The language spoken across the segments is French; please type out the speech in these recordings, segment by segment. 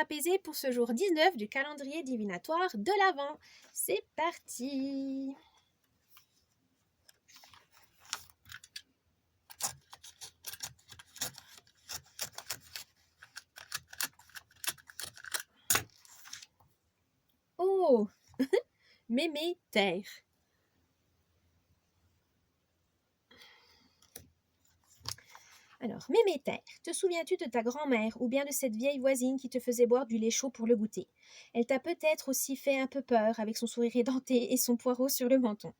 apaisé pour ce jour 19 du calendrier divinatoire de l'Avent. C'est parti! Oh! Mémé terre. Alors, Mémé terre, te souviens-tu de ta grand-mère ou bien de cette vieille voisine qui te faisait boire du lait chaud pour le goûter? Elle t'a peut-être aussi fait un peu peur avec son sourire édenté et son poireau sur le menton.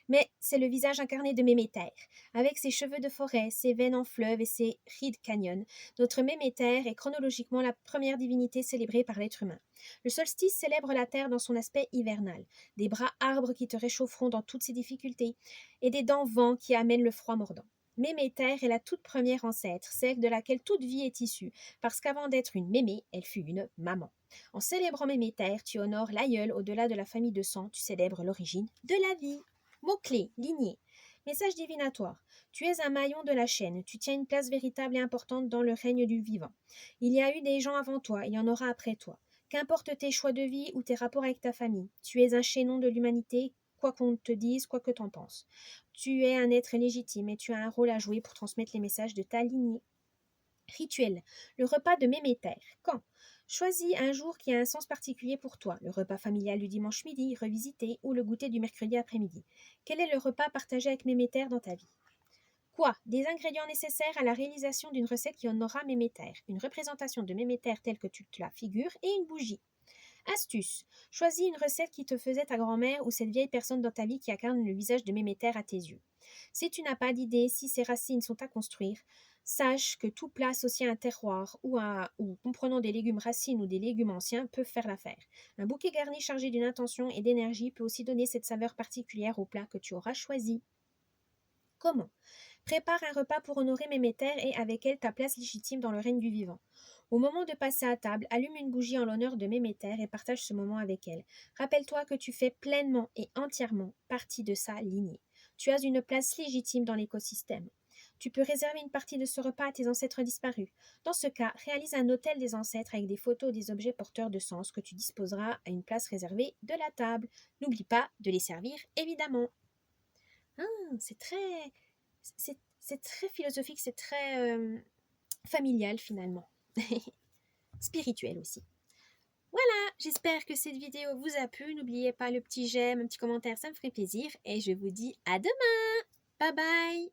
Mais c'est le visage incarné de Méméter, avec ses cheveux de forêt, ses veines en fleuve et ses rides canyon. Notre Méméter est chronologiquement la première divinité célébrée par l'être humain. Le solstice célèbre la terre dans son aspect hivernal, des bras arbres qui te réchaufferont dans toutes ses difficultés, et des dents vent qui amènent le froid mordant. Méméter est la toute première ancêtre, celle de laquelle toute vie est issue, parce qu'avant d'être une mémé, elle fut une maman. En célébrant Méméter, tu honores l'aïeul au-delà de la famille de sang, tu célèbres l'origine de la vie. Mots-clés, lignée. Message divinatoire. Tu es un maillon de la chaîne. Tu tiens une place véritable et importante dans le règne du vivant. Il y a eu des gens avant toi, il y en aura après toi. Qu'importe tes choix de vie ou tes rapports avec ta famille, tu es un chaînon de l'humanité, quoi qu'on te dise, quoi que t'en penses. Tu es un être légitime et tu as un rôle à jouer pour transmettre les messages de ta lignée. Rituel. Le repas de Méméter. Quand? Choisis un jour qui a un sens particulier pour toi, le repas familial du dimanche midi, revisité, ou le goûter du mercredi après-midi. Quel est le repas partagé avec Méméter dans ta vie? Quoi? Des ingrédients nécessaires à la réalisation d'une recette qui honorera Méméter, une représentation de Méméter telle que tu te la figures et une bougie. Astuce. Choisis une recette qui te faisait ta grand-mère ou cette vieille personne dans ta vie qui incarne le visage de Méméter à tes yeux. Si tu n'as pas d'idée, si ces racines sont à construire, sache que tout plat associé à un terroir ou comprenant des légumes racines ou des légumes anciens peuvent faire l'affaire. Un bouquet garni chargé d'une intention et d'énergie peut aussi donner cette saveur particulière au plat que tu auras choisi. Comment? Prépare un repas pour honorer Méméter et avec elle ta place légitime dans le règne du vivant. Au moment de passer à table, allume une bougie en l'honneur de Méméter et partage ce moment avec elle. Rappelle-toi que tu fais pleinement et entièrement partie de sa lignée. Tu as une place légitime dans l'écosystème. Tu peux réserver une partie de ce repas à tes ancêtres disparus. Dans ce cas, réalise un autel des ancêtres avec des photos des objets porteurs de sens que tu disposeras à une place réservée de la table. N'oublie pas de les servir, évidemment. Ah, c'est très philosophique, c'est très familial finalement. Spirituel aussi. Voilà, j'espère que cette vidéo vous a plu. N'oubliez pas le petit j'aime, un petit commentaire, ça me ferait plaisir. Et je vous dis à demain. Bye bye.